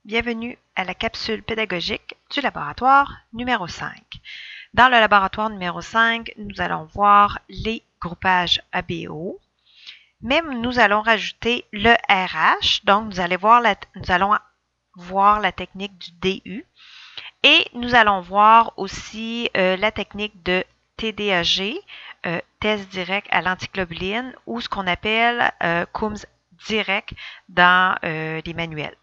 Bienvenue à la capsule pédagogique du laboratoire numéro 5. Dans le laboratoire numéro 5, nous allons voir les groupages ABO, mais nous allons rajouter le RH, donc nous allons voir la technique du DU et nous allons voir aussi la technique de TDAG, test direct à l'antiglobuline, ou ce qu'on appelle Coombs direct dans les manuels.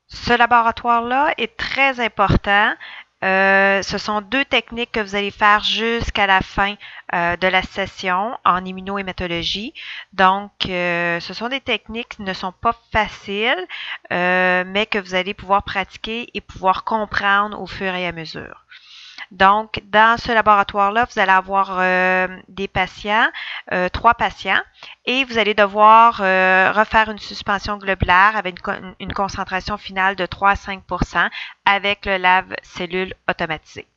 Ce laboratoire-là est très important. Ce sont deux techniques que vous allez faire jusqu'à la fin de la session en immunohématologie. Donc, ce sont des techniques qui ne sont pas faciles, mais que vous allez pouvoir pratiquer et pouvoir comprendre au fur et à mesure. Donc, dans ce laboratoire-là, vous allez avoir des patients, 3 patients, et vous allez devoir refaire une suspension globulaire avec une concentration finale de 3 à 5 % avec le lave-cellule automatisé.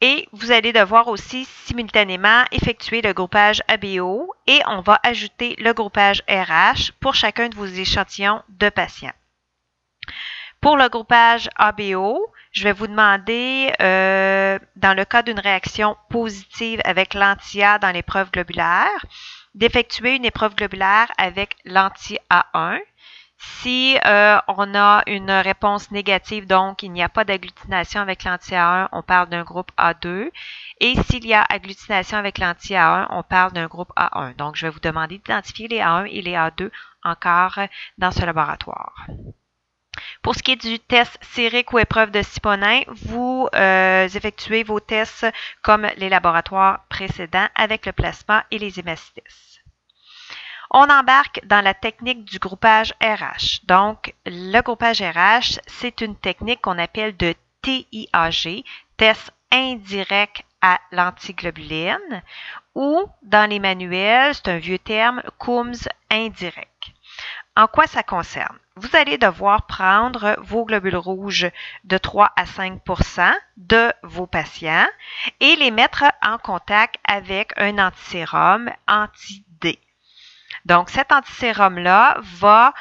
Et vous allez devoir aussi simultanément effectuer le groupage ABO et on va ajouter le groupage RH pour chacun de vos échantillons de patients. Pour le groupage ABO, je vais vous demander, dans le cas d'une réaction positive avec l'anti-A dans l'épreuve globulaire, d'effectuer une épreuve globulaire avec l'anti-A1. Si on a une réponse négative, donc il n'y a pas d'agglutination avec l'anti-A1, on parle d'un groupe A2. Et s'il y a agglutination avec l'anti-A1, on parle d'un groupe A1. Donc, je vais vous demander d'identifier les A1 et les A2 encore dans ce laboratoire. Pour ce qui est du test sérique ou épreuve de Siponin, vous effectuez vos tests comme les laboratoires précédents avec le plasma et les hémacitis. On embarque dans la technique du groupage RH. Donc, le groupage RH, c'est une technique qu'on appelle de TIAG, test indirect à l'antiglobuline, ou dans les manuels, c'est un vieux terme, Coombs indirect. En quoi ça concerne? Vous allez devoir prendre vos globules rouges de 3 à 5 % de vos patients et les mettre en contact avec un antisérum anti-D. Donc, cet antisérum-là va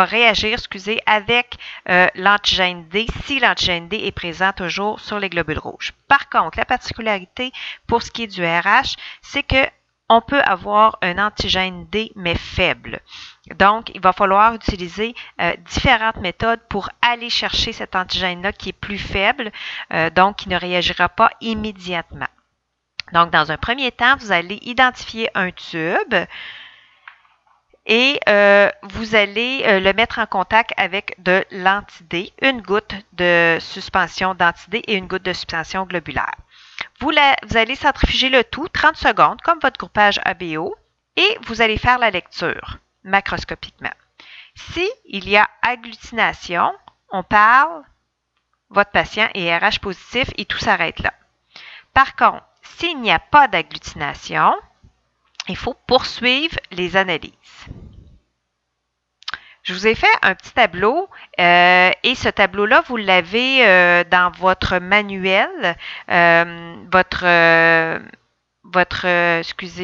réagir, avec l'antigène D si l'antigène D est présent toujours sur les globules rouges. Par contre, la particularité pour ce qui est du RH, c'est que on peut avoir un antigène D, mais faible. Donc, il va falloir utiliser différentes méthodes pour aller chercher cet antigène-là qui est plus faible, donc qui ne réagira pas immédiatement. Donc, dans un premier temps, vous allez identifier un tube et vous allez le mettre en contact avec de l'anti-D, une goutte de suspension d'anti-D et une goutte de suspension globulaire. Vous allez centrifuger le tout 30 secondes, comme votre groupage ABO, et vous allez faire la lecture macroscopiquement. S'il y a agglutination, on parle, votre patient est RH positif et tout s'arrête là. Par contre, s'il n'y a pas d'agglutination, il faut poursuivre les analyses. Je vous ai fait un petit tableau et ce tableau-là, vous l'avez dans votre manuel,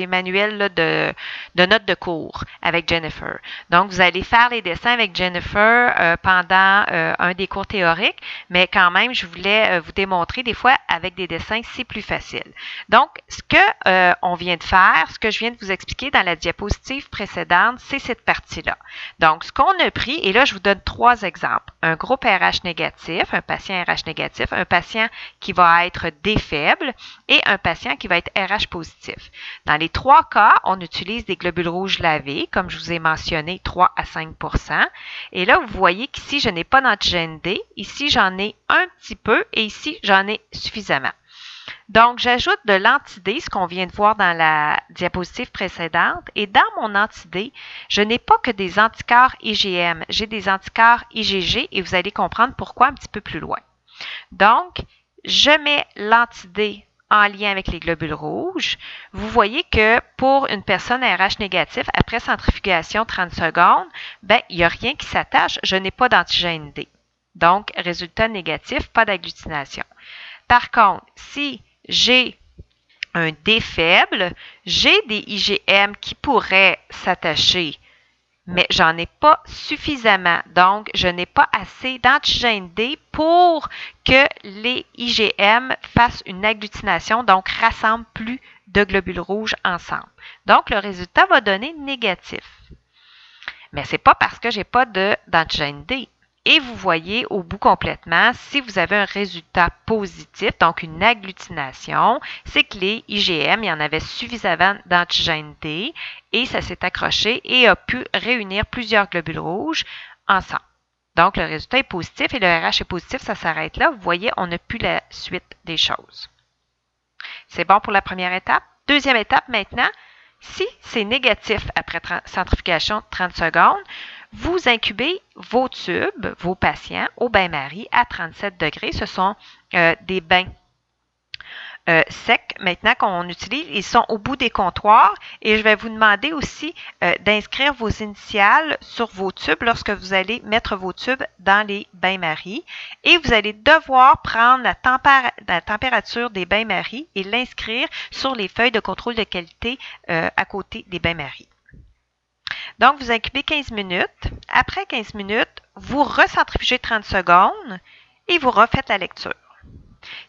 manuel là, de notes de cours avec Jennifer. Donc, vous allez faire les dessins avec Jennifer pendant un des cours théoriques, mais quand même, je voulais vous démontrer des fois avec des dessins, c'est plus facile. Donc, ce que on vient de faire, ce que je viens de vous expliquer dans la diapositive précédente, c'est cette partie-là. Donc, ce qu'on a pris, et là, je vous donne 3 exemples. Un groupe RH négatif, un patient RH négatif, un patient qui va être D faible et un patient qui va être RH positif. Dans les 3 cas, on utilise des globules rouges lavés, comme je vous ai mentionné, 3 à 5 %. Et là, vous voyez qu'ici, je n'ai pas d'antigène D. Ici, j'en ai un petit peu et ici, j'en ai suffisamment. Donc, j'ajoute de l'anti-D, ce qu'on vient de voir dans la diapositive précédente. Et dans mon anti-D, je n'ai pas que des anticorps IgM. J'ai des anticorps IgG et vous allez comprendre pourquoi un petit peu plus loin. Donc, je mets l'anti-D en lien avec les globules rouges. Vous voyez que pour une personne RH négatif, après centrifugation 30 secondes, il n'y a rien qui s'attache. Je n'ai pas d'antigène D. Donc, résultat négatif, pas d'agglutination. Par contre, si j'ai un D faible, j'ai des IgM qui pourraient s'attacher, mais j'en ai pas suffisamment. Donc, je n'ai pas assez d'antigène D pour que les IgM fassent une agglutination, donc rassemblent plus de globules rouges ensemble. Donc, le résultat va donner négatif. Mais ce n'est pas parce que je n'ai pas d'antigène D. Et vous voyez au bout complètement, si vous avez un résultat positif, donc une agglutination, c'est que les IgM, il y en avait suffisamment d'antigène D et ça s'est accroché et a pu réunir plusieurs globules rouges ensemble. Donc, le résultat est positif et le RH est positif, ça s'arrête là. Vous voyez, on n'a plus la suite des choses. C'est bon pour la première étape. Deuxième étape maintenant, si c'est négatif après centrifugation de 30 secondes, vous incubez vos tubes, vos patients, au bain-marie à 37 degrés. Ce sont des bains secs maintenant qu'on utilise. Ils sont au bout des comptoirs et je vais vous demander aussi d'inscrire vos initiales sur vos tubes lorsque vous allez mettre vos tubes dans les bains-maries. Et vous allez devoir prendre la température des bains-maries et l'inscrire sur les feuilles de contrôle de qualité à côté des bains-maries. Donc, vous incubez 15 minutes. Après 15 minutes, vous recentrifugez 30 secondes et vous refaites la lecture.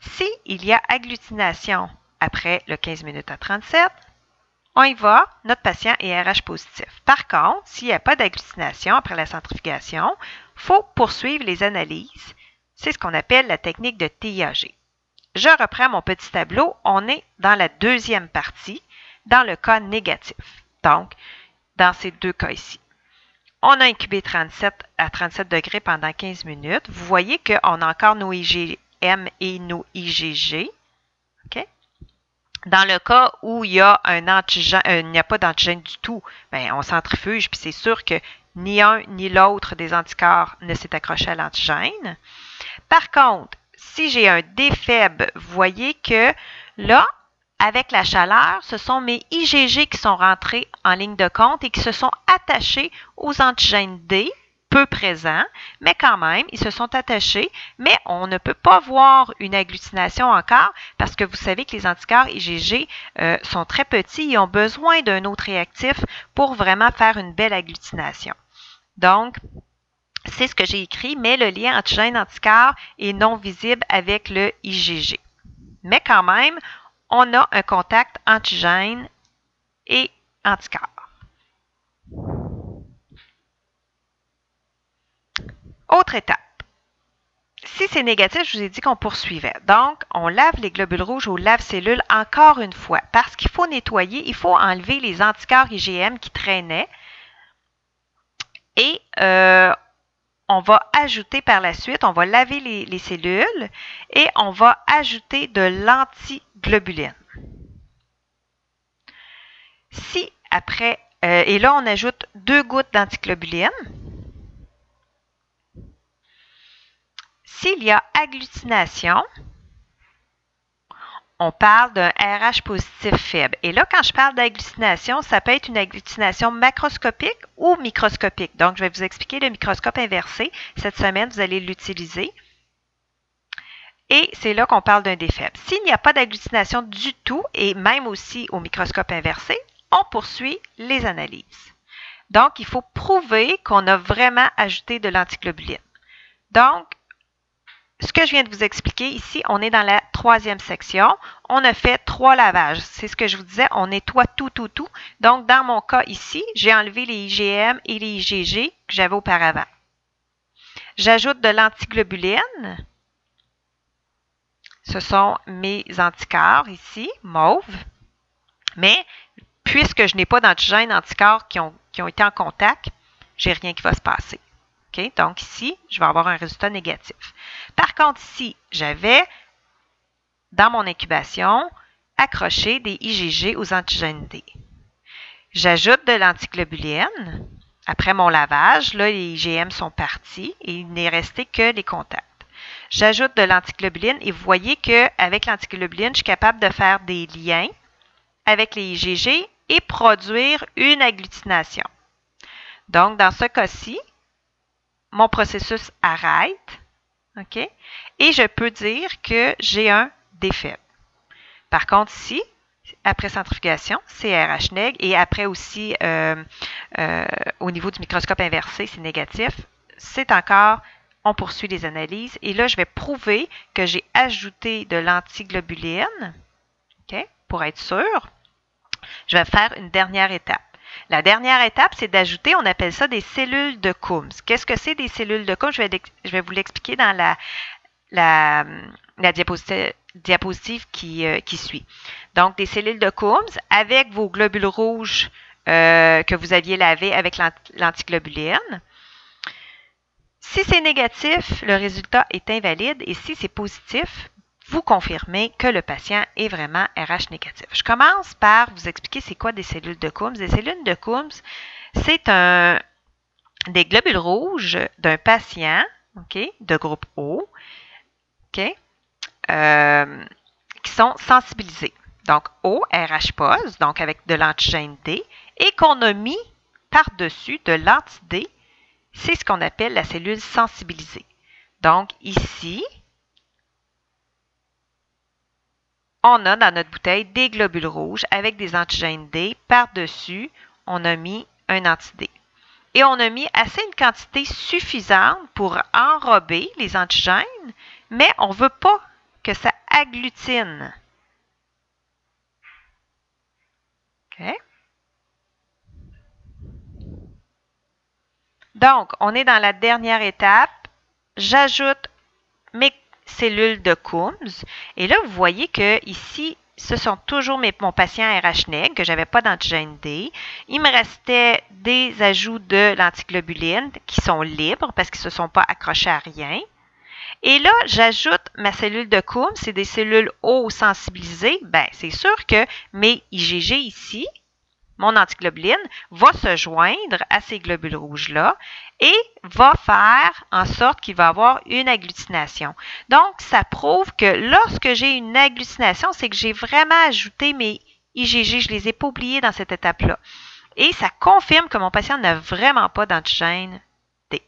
S'il y a agglutination après le 15 minutes à 37, on y va, notre patient est RH positif. Par contre, s'il n'y a pas d'agglutination après la centrifugation, il faut poursuivre les analyses. C'est ce qu'on appelle la technique de TIAG. Je reprends mon petit tableau. On est dans la deuxième partie, dans le cas négatif. Donc, dans ces deux cas ici. On a incubé 37 à 37 degrés pendant 15 minutes. Vous voyez qu'on a encore nos IgM et nos IgG. Okay? Dans le cas où il y a il n'y a pas d'antigène du tout, bien, on centrifuge, puis c'est sûr que ni un ni l'autre des anticorps ne s'est accroché à l'antigène. Par contre, si j'ai un D faible, vous voyez que là, avec la chaleur, ce sont mes IgG qui sont rentrés en ligne de compte et qui se sont attachés aux antigènes D, peu présents, mais quand même, ils se sont attachés, mais on ne peut pas voir une agglutination encore parce que vous savez que les anticorps IgG sont très petits et ont besoin d'un autre réactif pour vraiment faire une belle agglutination. Donc, c'est ce que j'ai écrit, mais le lien antigène-anticorps est non visible avec le IgG. Mais quand même, on a un contact antigène et anticorps. Autre étape. Si c'est négatif, je vous ai dit qu'on poursuivait. Donc, on lave les globules rouges au lave-cellules encore une fois parce qu'il faut nettoyer, il faut enlever les anticorps IgM qui traînaient et on va ajouter par la suite, on va laver les cellules et on va ajouter de l'antiglobuline. Si après, et là on ajoute 2 gouttes d'antiglobuline, s'il y a agglutination, on parle d'un RH positif faible. Et là, quand je parle d'agglutination, ça peut être une agglutination macroscopique ou microscopique. Donc, je vais vous expliquer le microscope inversé. Cette semaine, vous allez l'utiliser. Et c'est là qu'on parle d'un D faible. S'il n'y a pas d'agglutination du tout, et même aussi au microscope inversé, on poursuit les analyses. Donc, il faut prouver qu'on a vraiment ajouté de l'antiglobuline. Donc, ce que je viens de vous expliquer ici, on est dans la troisième section. On a fait 3 lavages. C'est ce que je vous disais, on nettoie tout. Donc, dans mon cas ici, j'ai enlevé les IgM et les IgG que j'avais auparavant. J'ajoute de l'antiglobuline. Ce sont mes anticorps ici, mauve. Mais, puisque je n'ai pas d'antigènes anticorps qui ont été en contact, j'ai rien qui va se passer. Okay? Donc ici, je vais avoir un résultat négatif. Par contre, ici, j'avais, dans mon incubation, accroché des IgG aux antigènes D. J'ajoute de l'antiglobuline. Après mon lavage, là, les IgM sont partis et il n'est resté que les contacts. J'ajoute de l'antiglobuline et vous voyez qu'avec l'antiglobuline, je suis capable de faire des liens avec les IgG et produire une agglutination. Donc, dans ce cas-ci, mon processus arrête, OK? Et je peux dire que j'ai un D faible. Par contre, ici, après centrifugation, c'est RH neg, et après aussi, au niveau du microscope inversé, c'est négatif. C'est encore, on poursuit les analyses, et là, je vais prouver que j'ai ajouté de l'antiglobuline, okay, pour être sûr. Je vais faire une dernière étape. La dernière étape, c'est d'ajouter, on appelle ça des cellules de Coombs. Qu'est-ce que c'est des cellules de Coombs? Je vais vous l'expliquer dans la diapositive qui suit. Donc, des cellules de Coombs avec vos globules rouges que vous aviez lavés avec l'antiglobuline. Si c'est négatif, le résultat est invalide, et si c'est positif, vous confirmez que le patient est vraiment RH négatif. Je commence par vous expliquer c'est quoi des cellules de Coombs. Des cellules de Coombs, c'est des globules rouges d'un patient, okay, de groupe O, okay, qui sont sensibilisés. Donc, O, RH pose, donc avec de l'antigène D, et qu'on a mis par-dessus de l'anti-D, c'est ce qu'on appelle la cellule sensibilisée. Donc, ici, on a dans notre bouteille des globules rouges avec des antigènes D. Par-dessus, on a mis un anti-D. Et on a mis assez une quantité suffisante pour enrober les antigènes, mais on ne veut pas que ça agglutine. Okay. Donc, on est dans la dernière étape. J'ajoute mes cellules de Coombs. Et là, vous voyez que ici, ce sont toujours mon patient RH neg, que je n'avais pas d'antigène D. Il me restait des ajouts de l'antiglobuline qui sont libres parce qu'ils ne se sont pas accrochés à rien. Et là, j'ajoute ma cellule de Coombs, c'est des cellules O sensibilisées. Bien, c'est sûr que mes IgG ici, mon antiglobuline, va se joindre à ces globules rouges-là et va faire en sorte qu'il va avoir une agglutination. Donc, ça prouve que lorsque j'ai une agglutination, c'est que j'ai vraiment ajouté mes IgG, je ne les ai pas oubliés dans cette étape-là. Et ça confirme que mon patient n'a vraiment pas d'antigène D.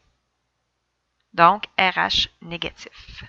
Donc, RH négatif.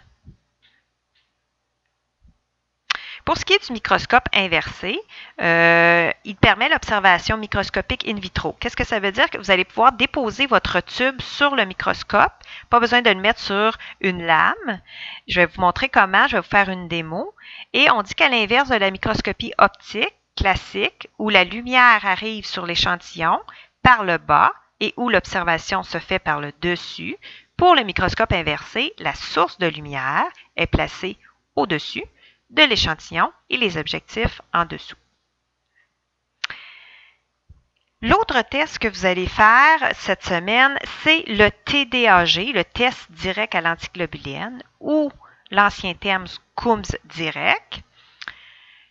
Pour ce qui est du microscope inversé, il permet l'observation microscopique in vitro. Qu'est-ce que ça veut dire? Que vous allez pouvoir déposer votre tube sur le microscope. Pas besoin de le mettre sur une lame. Je vais vous montrer comment. Je vais vous faire une démo. Et on dit qu'à l'inverse de la microscopie optique classique, où la lumière arrive sur l'échantillon par le bas et où l'observation se fait par le dessus, pour le microscope inversé, la source de lumière est placée au-dessus de l'échantillon et les objectifs en dessous. L'autre test que vous allez faire cette semaine, c'est le TDAG, le test direct à l'antiglobuline, ou l'ancien terme Coombs direct.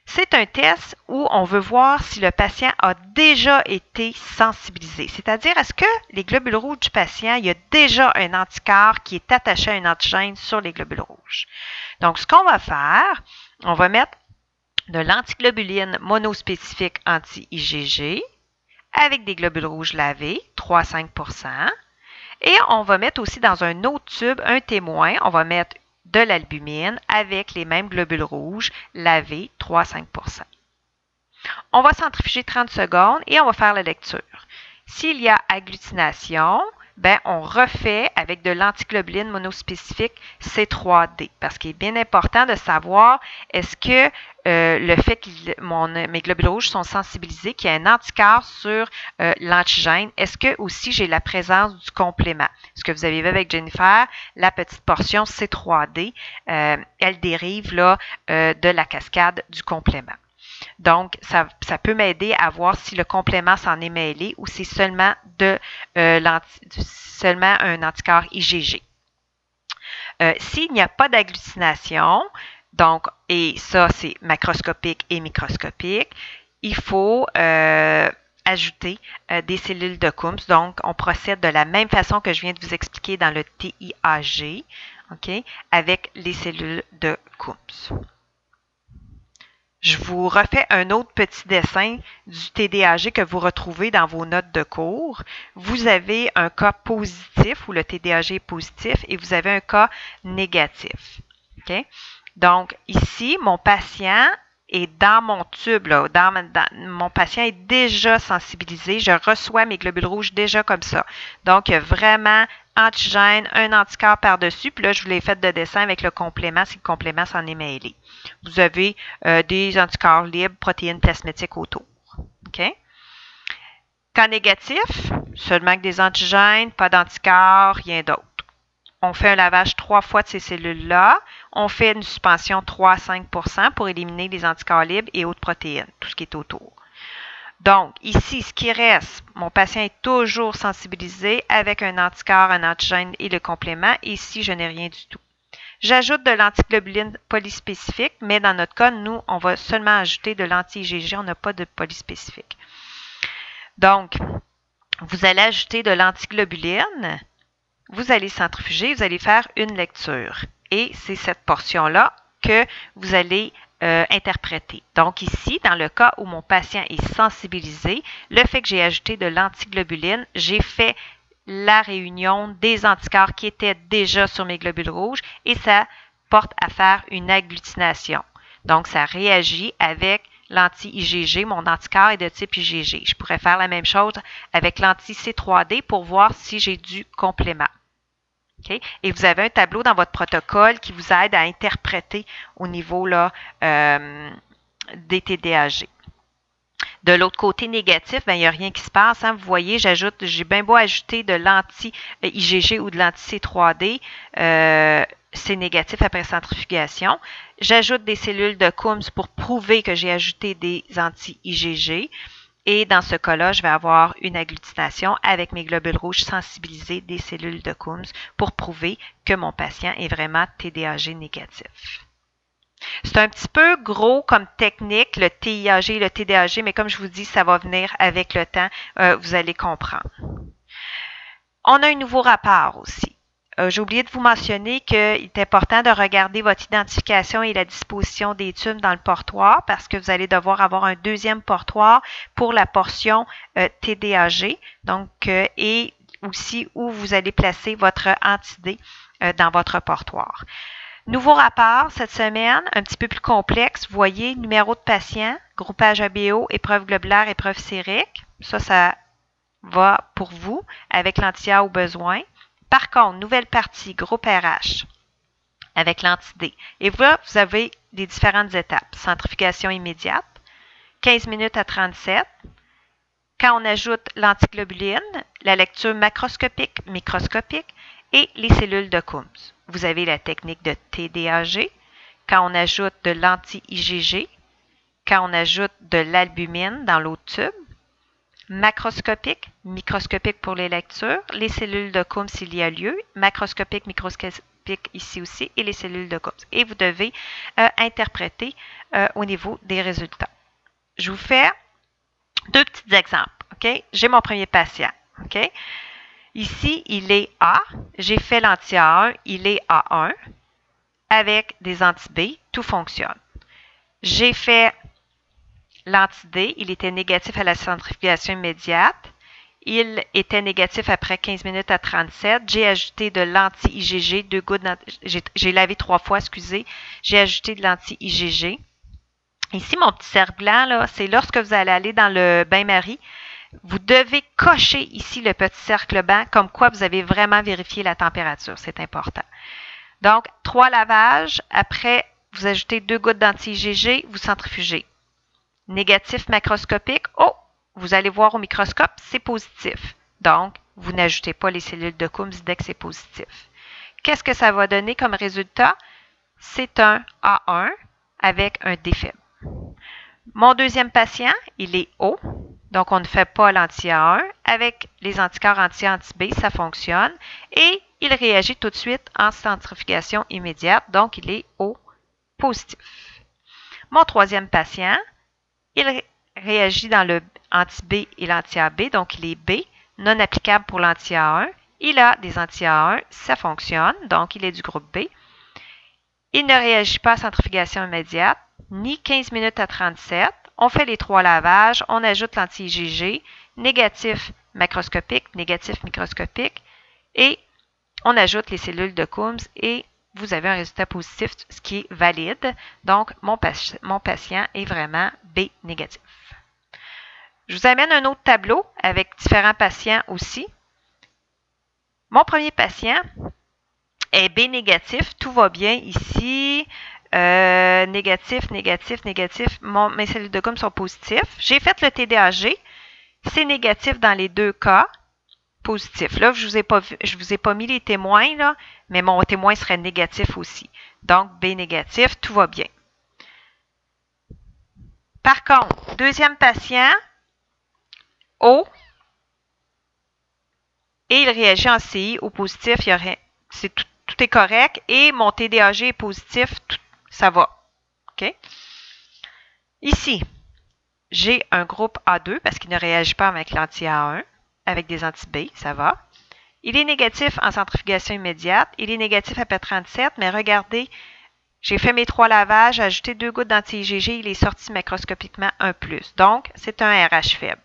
C'est un test où on veut voir si le patient a déjà été sensibilisé. C'est-à-dire, est-ce que les globules rouges du patient, il y a déjà un anticorps qui est attaché à un antigène sur les globules rouges. Donc, ce qu'on va faire, on va mettre de l'antiglobuline monospécifique anti-IgG avec des globules rouges lavés, 3-5%. Et on va mettre aussi dans un autre tube un témoin, on va mettre de l'albumine avec les mêmes globules rouges lavés, 3-5%. On va centrifuger 30 secondes et on va faire la lecture. S'il y a agglutination, ben, on refait avec de l'antiglobuline monospécifique C3D. Parce qu'il est bien important de savoir est-ce que le fait que mes globules rouges sont sensibilisés, qu'il y a un anticorps sur l'antigène, est-ce que aussi j'ai la présence du complément? Ce que vous avez vu avec Jennifer, la petite portion C3D, elle dérive là, de la cascade du complément. Donc, ça peut m'aider à voir si le complément s'en est mêlé ou c'est seulement seulement un anticorps IgG. S'il n'y a pas d'agglutination, donc, et ça c'est macroscopique et microscopique, il faut ajouter des cellules de Coombs. Donc, on procède de la même façon que je viens de vous expliquer dans le TIAG, okay, avec les cellules de Coombs. Je vous refais un autre petit dessin du TDAG que vous retrouvez dans vos notes de cours. Vous avez un cas positif où le TDAG est positif et vous avez un cas négatif. Okay? Donc, ici, mon patient et dans mon tube, là, mon patient est déjà sensibilisé. Je reçois mes globules rouges déjà comme ça. Donc, il y a vraiment antigène, un anticorps par-dessus. Puis là, je vous l'ai fait de dessin avec le complément, si le complément s'en est mêlé. Vous avez des anticorps libres, protéines plasmétiques autour. OK? Cas négatif, seulement que des antigènes, pas d'anticorps, rien d'autre. On fait un lavage 3 fois de ces cellules-là. On fait une suspension 3 à 5 pour éliminer les anticorps libres et autres protéines, tout ce qui est autour. Donc, ici, ce qui reste, mon patient est toujours sensibilisé avec un anticorps, un antigène et le complément. Ici, je n'ai rien du tout. J'ajoute de l'antiglobuline polyspécifique, mais dans notre cas, nous, on va seulement ajouter de l'anti-IgG, on n'a pas de polyspécifique. Donc, vous allez ajouter de l'antiglobuline. Vous allez centrifuger, vous allez faire une lecture. Et c'est cette portion-là que vous allez interpréter. Donc ici, dans le cas où mon patient est sensibilisé, le fait que j'ai ajouté de l'antiglobuline, j'ai fait la réunion des anticorps qui étaient déjà sur mes globules rouges et ça porte à faire une agglutination. Donc, ça réagit avec l'anti-IgG. Mon anticorps est de type IgG. Je pourrais faire la même chose avec l'anti-C3D pour voir si j'ai du complément. Okay? Et vous avez un tableau dans votre protocole qui vous aide à interpréter au niveau là, des TDAG. De l'autre côté négatif, il n'y a rien qui se passe. Hein. Vous voyez, j'ai bien beau ajouter de l'anti-IgG ou de l'anti-C3D, c'est négatif après centrifugation. J'ajoute des cellules de Coombs pour prouver que j'ai ajouté des anti-IgG. Et dans ce cas-là, je vais avoir une agglutination avec mes globules rouges sensibilisés des cellules de Coombs pour prouver que mon patient est vraiment TDAG négatif. C'est un petit peu gros comme technique, le TIAG et le TDAG, mais comme je vous dis, ça va venir avec le temps, vous allez comprendre. On a un nouveau rapport aussi. J'ai oublié de vous mentionner qu'il est important de regarder votre identification et la disposition des tubes dans le portoir parce que vous allez devoir avoir un deuxième portoir pour la portion TDAG, donc, et aussi où vous allez placer votre anti-D dans votre portoir. Nouveau rapport cette semaine, un petit peu plus complexe. Vous voyez, numéro de patient, groupage ABO, épreuve globulaire, épreuve sérique. Ça va pour vous avec l'anti-A au besoin. Par contre, nouvelle partie, groupe RH, avec l'anti-D. Et là, vous avez les différentes étapes. Centrifugation immédiate, 15 minutes à 37. Quand on ajoute l'antiglobuline, la lecture macroscopique, microscopique et les cellules de Coombs. Vous avez la technique de TDAG, quand on ajoute de l'anti-IgG, quand on ajoute de l'albumine dans l'autre tube, macroscopique, microscopique pour les lectures, les cellules de Coombs s'il y a lieu, macroscopique, microscopique ici aussi, et les cellules de Coombs. Et vous devez interpréter au niveau des résultats. Je vous fais deux petits exemples. Okay? J'ai mon premier patient. Okay? Ici, il est A. J'ai fait l'anti-A1, il est A1. Avec des anti-B, tout fonctionne. J'ai fait l'anti-D, il était négatif à la centrifugation immédiate. Il était négatif après 15 minutes à 37. J'ai ajouté de l'anti-IgG, 2 gouttes. J'ai lavé 3 fois, excusez. J'ai ajouté de l'anti-IgG. Ici, mon petit cercle blanc, là, c'est lorsque vous allez aller dans le bain-marie. Vous devez cocher ici le petit cercle blanc comme quoi vous avez vraiment vérifié la température. C'est important. Donc, 3 lavages. Après, vous ajoutez 2 gouttes d'anti-IgG, vous centrifugez. Négatif macroscopique. Oh, vous allez voir au microscope, c'est positif. Donc, vous n'ajoutez pas les cellules de Coombs dès que c'est positif. Qu'est-ce que ça va donner comme résultat? C'est un A1 avec un D faible. Mon deuxième patient, il est O. Donc, on ne fait pas l'anti-A1. Avec les anticorps anti-B, ça fonctionne. Et il réagit tout de suite en centrifugation immédiate. Donc, il est O positif. Mon troisième patient, il réagit dans le anti-B et l'anti-AB, donc il est B, non applicable pour l'anti-A1. Il a des anti-A1, ça fonctionne, donc il est du groupe B. Il ne réagit pas à centrifugation immédiate, ni 15 minutes à 37. On fait les 3 lavages, on ajoute l'anti-IgG, négatif macroscopique, négatif microscopique, et on ajoute les cellules de Coombs et vous avez un résultat positif, ce qui est valide. Donc, mon patient est vraiment B négatif. Je vous amène un autre tableau avec différents patients aussi. Mon premier patient est B négatif. Tout va bien ici. Négatif, négatif, négatif. Mes cellules de gomme sont positifs. J'ai fait le TDAG. C'est négatif dans les deux cas. Positif. Là, je ne vous ai pas mis les témoins, là, mais mon témoin serait négatif aussi. Donc, B négatif, tout va bien. Par contre, deuxième patient, O, et il réagit en CI au positif, tout est correct, et mon TDAG est positif, ça va. OK? Ici, j'ai un groupe A2 parce qu'il ne réagit pas avec l'anti-A1, avec des anti-B, ça va. Il est négatif en centrifugation immédiate. Il est négatif après 37, mais regardez, j'ai fait mes 3 lavages, ajouté 2 gouttes d'anti-IgG, il est sorti macroscopiquement 1+. Donc, c'est un RH faible.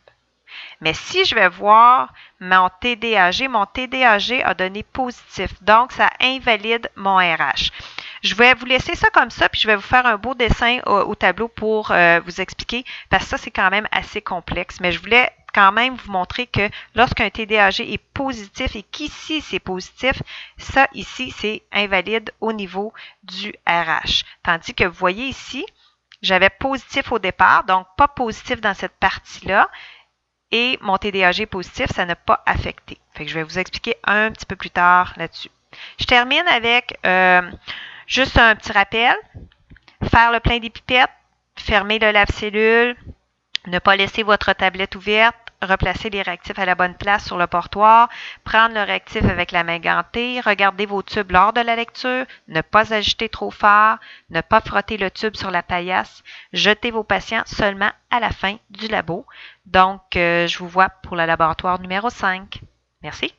Mais si je vais voir mon TDAG a donné positif. Donc, ça invalide mon RH. Je vais vous laisser ça comme ça, puis je vais vous faire un beau dessin au tableau pour vous expliquer, parce que ça, c'est quand même assez complexe. Mais je voulais quand même vous montrer que lorsqu'un TDAG est positif et qu'ici, c'est positif, ça, ici, c'est invalide au niveau du RH. Tandis que vous voyez ici, j'avais positif au départ, donc pas positif dans cette partie-là. Et mon TDAG positif, ça n'a pas affecté. Fait que je vais vous expliquer un petit peu plus tard là-dessus. Je termine avec juste un petit rappel. Faire le plein des pipettes, fermer le lave-cellule, ne pas laisser votre tablette ouverte, replacer les réactifs à la bonne place sur le portoir, prendre le réactif avec la main gantée, regarder vos tubes lors de la lecture, ne pas agiter trop fort, ne pas frotter le tube sur la paillasse, jeter vos patients seulement à la fin du labo. Donc, je vous vois pour le laboratoire numéro 5. Merci.